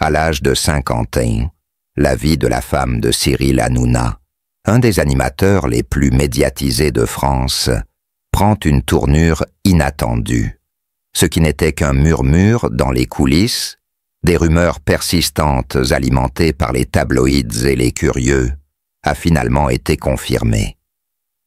À l'âge de 51, la vie de la femme de Cyril Hanouna, un des animateurs les plus médiatisés de France, prend une tournure inattendue. Ce qui n'était qu'un murmure dans les coulisses, des rumeurs persistantes alimentées par les tabloïds et les curieux, a finalement été confirmé.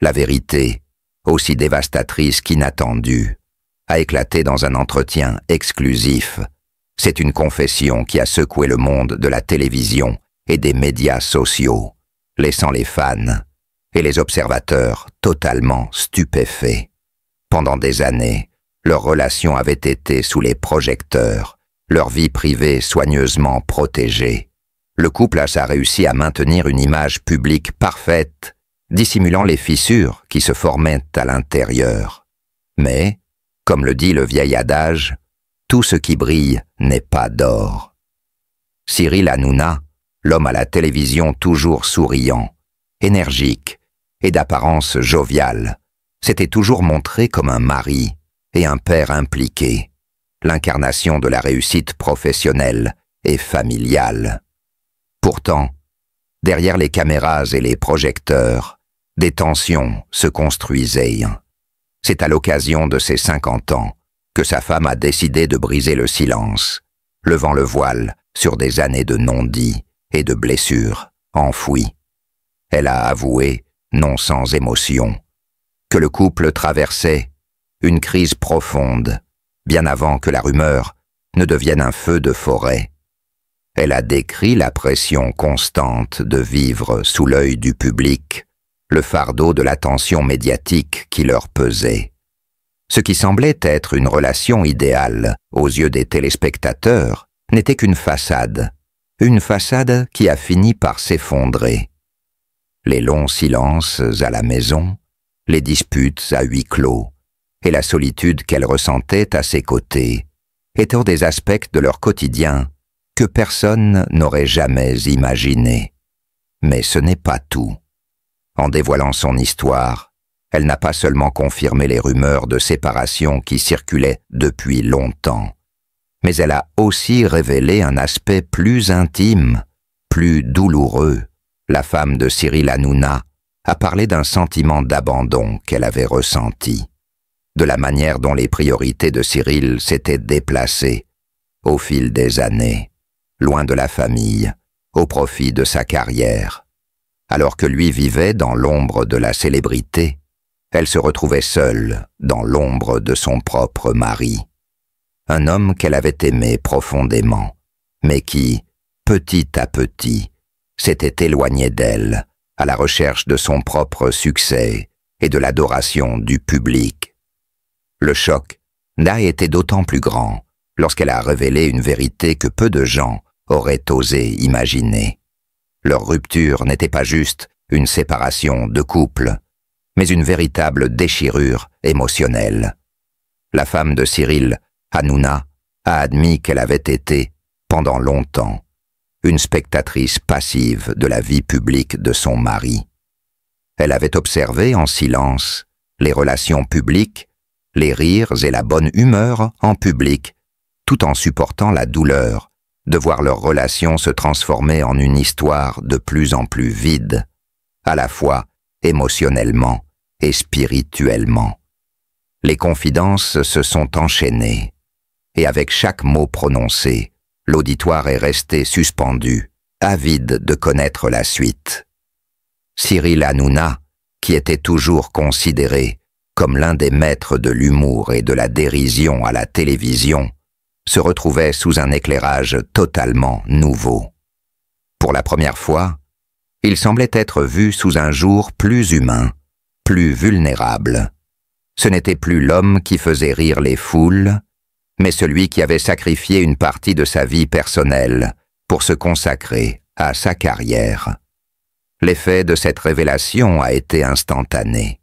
La vérité, aussi dévastatrice qu'inattendue, a éclaté dans un entretien exclusif. C'est une confession qui a secoué le monde de la télévision et des médias sociaux, laissant les fans et les observateurs totalement stupéfaits. Pendant des années, leur relation avait été sous les projecteurs, leur vie privée soigneusement protégée. Le couple a réussi à maintenir une image publique parfaite, dissimulant les fissures qui se formaient à l'intérieur. Mais, comme le dit le vieil adage, tout ce qui brille n'est pas d'or. Cyril Hanouna, l'homme à la télévision toujours souriant, énergique et d'apparence joviale, s'était toujours montré comme un mari et un père impliqué, l'incarnation de la réussite professionnelle et familiale. Pourtant, derrière les caméras et les projecteurs, des tensions se construisaient. C'est à l'occasion de ses 50 ans que sa femme a décidé de briser le silence, levant le voile sur des années de non-dits et de blessures enfouies. Elle a avoué, non sans émotion, que le couple traversait une crise profonde, bien avant que la rumeur ne devienne un feu de forêt. Elle a décrit la pression constante de vivre sous l'œil du public, le fardeau de l'attention médiatique qui leur pesait. Ce qui semblait être une relation idéale aux yeux des téléspectateurs n'était qu'une façade qui a fini par s'effondrer. Les longs silences à la maison, les disputes à huis clos et la solitude qu'elle ressentait à ses côtés étaient des aspects de leur quotidien que personne n'aurait jamais imaginé. Mais ce n'est pas tout. En dévoilant son histoire, elle n'a pas seulement confirmé les rumeurs de séparation qui circulaient depuis longtemps, mais elle a aussi révélé un aspect plus intime, plus douloureux. La femme de Cyril Hanouna a parlé d'un sentiment d'abandon qu'elle avait ressenti, de la manière dont les priorités de Cyril s'étaient déplacées au fil des années, loin de la famille, au profit de sa carrière. Alors que lui vivait dans l'ombre de la célébrité, elle se retrouvait seule dans l'ombre de son propre mari. Un homme qu'elle avait aimé profondément, mais qui, petit à petit, s'était éloigné d'elle à la recherche de son propre succès et de l'adoration du public. Le choc n'a été d'autant plus grand lorsqu'elle a révélé une vérité que peu de gens auraient osé imaginer. Leur rupture n'était pas juste une séparation de couple, mais une véritable déchirure émotionnelle. La femme de Cyril Hanouna a admis qu'elle avait été, pendant longtemps, une spectatrice passive de la vie publique de son mari. Elle avait observé en silence les relations publiques, les rires et la bonne humeur en public, tout en supportant la douleur de voir leur relation se transformer en une histoire de plus en plus vide, à la fois émotionnellement et spirituellement. Les confidences se sont enchaînées, et avec chaque mot prononcé, l'auditoire est resté suspendu, avide de connaître la suite. Cyril Hanouna, qui était toujours considéré comme l'un des maîtres de l'humour et de la dérision à la télévision, se retrouvait sous un éclairage totalement nouveau. Pour la première fois, il semblait être vu sous un jour plus humain, plus vulnérable. Ce n'était plus l'homme qui faisait rire les foules, mais celui qui avait sacrifié une partie de sa vie personnelle pour se consacrer à sa carrière. L'effet de cette révélation a été instantané.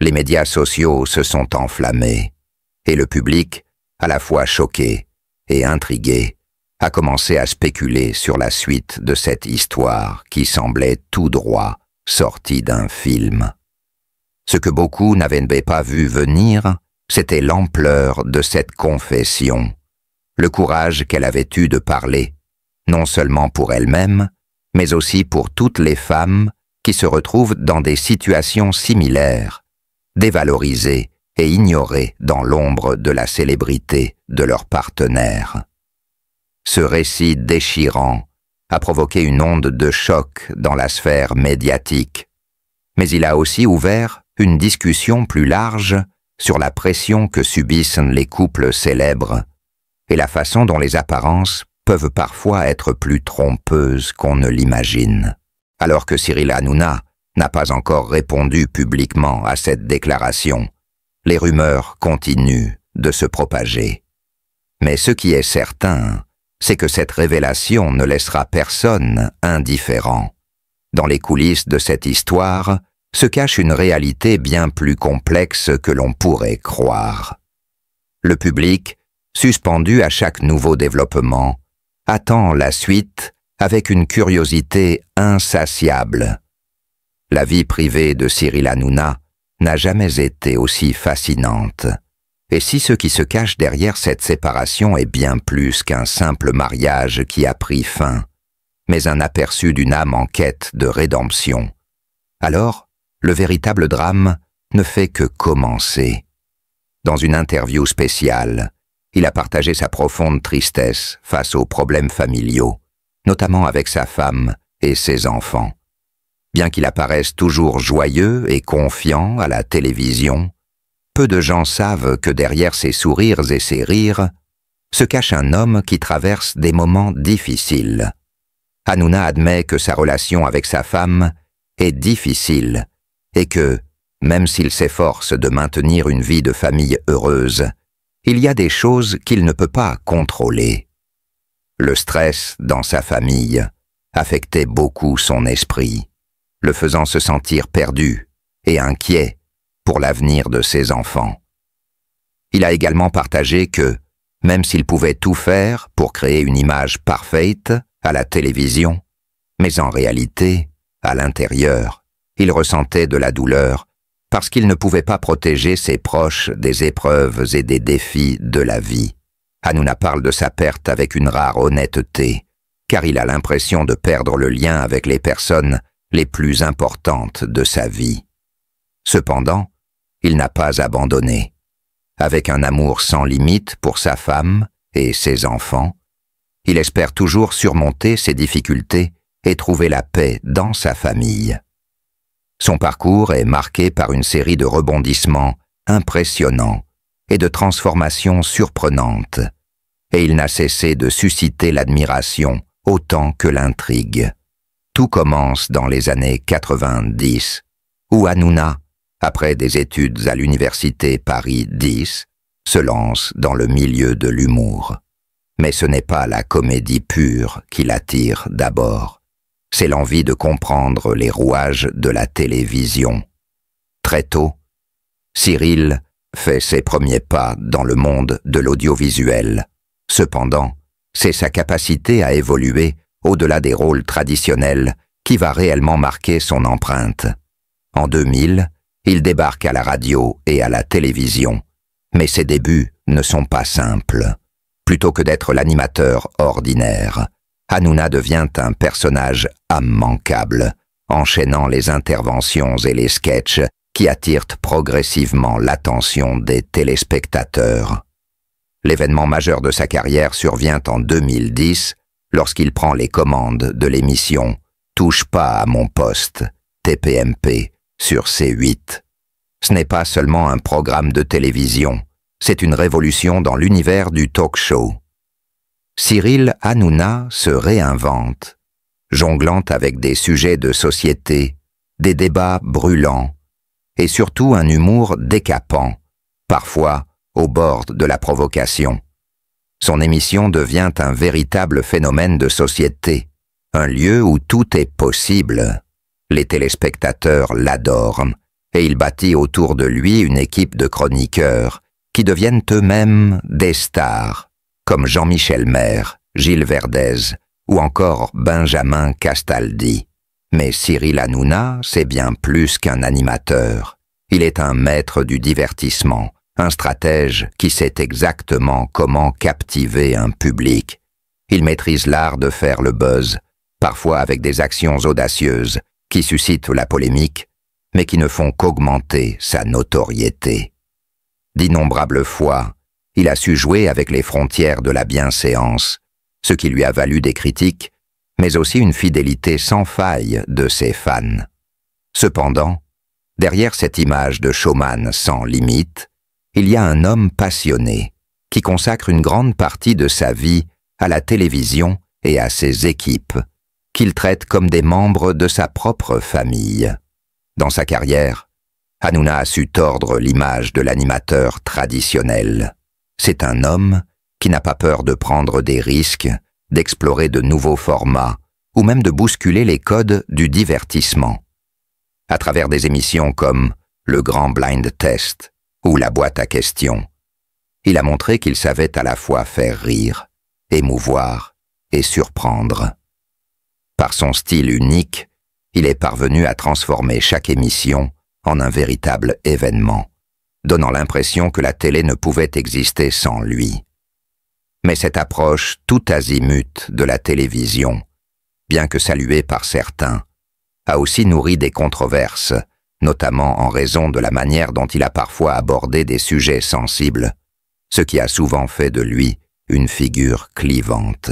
Les médias sociaux se sont enflammés, et le public, à la fois choqué et intrigué, a commencé à spéculer sur la suite de cette histoire qui semblait tout droit sortie d'un film. Ce que beaucoup n'avaient pas vu venir, c'était l'ampleur de cette confession, le courage qu'elle avait eu de parler non seulement pour elle-même, mais aussi pour toutes les femmes qui se retrouvent dans des situations similaires, dévalorisées et ignorées dans l'ombre de la célébrité de leur partenaire. Ce récit déchirant a provoqué une onde de choc dans la sphère médiatique, mais il a aussi ouvert une discussion plus large sur la pression que subissent les couples célèbres et la façon dont les apparences peuvent parfois être plus trompeuses qu'on ne l'imagine. Alors que Cyril Hanouna n'a pas encore répondu publiquement à cette déclaration, les rumeurs continuent de se propager. Mais ce qui est certain, c'est que cette révélation ne laissera personne indifférent. Dans les coulisses de cette histoire se cache une réalité bien plus complexe que l'on pourrait croire. Le public, suspendu à chaque nouveau développement, attend la suite avec une curiosité insatiable. La vie privée de Cyril Hanouna n'a jamais été aussi fascinante. Et si ce qui se cache derrière cette séparation est bien plus qu'un simple mariage qui a pris fin, mais un aperçu d'une âme en quête de rédemption, alors le véritable drame ne fait que commencer. Dans une interview spéciale, il a partagé sa profonde tristesse face aux problèmes familiaux, notamment avec sa femme et ses enfants. Bien qu'il apparaisse toujours joyeux et confiant à la télévision, peu de gens savent que derrière ses sourires et ses rires se cache un homme qui traverse des moments difficiles. Hanouna admet que sa relation avec sa femme est difficile et que, même s'il s'efforce de maintenir une vie de famille heureuse, il y a des choses qu'il ne peut pas contrôler. Le stress dans sa famille affectait beaucoup son esprit, le faisant se sentir perdu et inquiet pour l'avenir de ses enfants. Il a également partagé que, même s'il pouvait tout faire pour créer une image parfaite à la télévision, mais en réalité, à l'intérieur, il ressentait de la douleur parce qu'il ne pouvait pas protéger ses proches des épreuves et des défis de la vie. Hanouna parle de sa perte avec une rare honnêteté, car il a l'impression de perdre le lien avec les personnes les plus importantes de sa vie. Cependant, il n'a pas abandonné. Avec un amour sans limite pour sa femme et ses enfants, il espère toujours surmonter ses difficultés et trouver la paix dans sa famille. Son parcours est marqué par une série de rebondissements impressionnants et de transformations surprenantes, et il n'a cessé de susciter l'admiration autant que l'intrigue. Tout commence dans les années 90, où Hanouna, après des études à l'université Paris 10, se lance dans le milieu de l'humour. Mais ce n'est pas la comédie pure qui l'attire d'abord. C'est l'envie de comprendre les rouages de la télévision. Très tôt, Cyril fait ses premiers pas dans le monde de l'audiovisuel. Cependant, c'est sa capacité à évoluer au-delà des rôles traditionnels qui va réellement marquer son empreinte. En 2000, il débarque à la radio et à la télévision, mais ses débuts ne sont pas simples. Plutôt que d'être l'animateur ordinaire, Hanouna devient un personnage immanquable, enchaînant les interventions et les sketchs qui attirent progressivement l'attention des téléspectateurs. L'événement majeur de sa carrière survient en 2010, lorsqu'il prend les commandes de l'émission « Touche pas à mon poste » TPMP sur C8. Ce n'est pas seulement un programme de télévision, c'est une révolution dans l'univers du talk-show. Cyril Hanouna se réinvente, jonglant avec des sujets de société, des débats brûlants, et surtout un humour décapant, parfois au bord de la provocation. Son émission devient un véritable phénomène de société, un lieu où tout est possible. Les téléspectateurs l'adorent, et il bâtit autour de lui une équipe de chroniqueurs qui deviennent eux-mêmes des stars, comme Jean-Michel Maire, Gilles Verdez ou encore Benjamin Castaldi. Mais Cyril Hanouna, c'est bien plus qu'un animateur. Il est un maître du divertissement, un stratège qui sait exactement comment captiver un public. Il maîtrise l'art de faire le buzz, parfois avec des actions audacieuses qui suscitent la polémique, mais qui ne font qu'augmenter sa notoriété. D'innombrables fois, il a su jouer avec les frontières de la bienséance, ce qui lui a valu des critiques, mais aussi une fidélité sans faille de ses fans. Cependant, derrière cette image de showman sans limite, il y a un homme passionné qui consacre une grande partie de sa vie à la télévision et à ses équipes, qu'il traite comme des membres de sa propre famille. Dans sa carrière, Hanouna a su tordre l'image de l'animateur traditionnel. C'est un homme qui n'a pas peur de prendre des risques, d'explorer de nouveaux formats, ou même de bousculer les codes du divertissement. À travers des émissions comme Le Grand Blind Test ou La Boîte à questions, il a montré qu'il savait à la fois faire rire, émouvoir et surprendre. Par son style unique, il est parvenu à transformer chaque émission en un véritable événement, donnant l'impression que la télé ne pouvait exister sans lui. Mais cette approche tout azimut de la télévision, bien que saluée par certains, a aussi nourri des controverses, notamment en raison de la manière dont il a parfois abordé des sujets sensibles, ce qui a souvent fait de lui une figure clivante.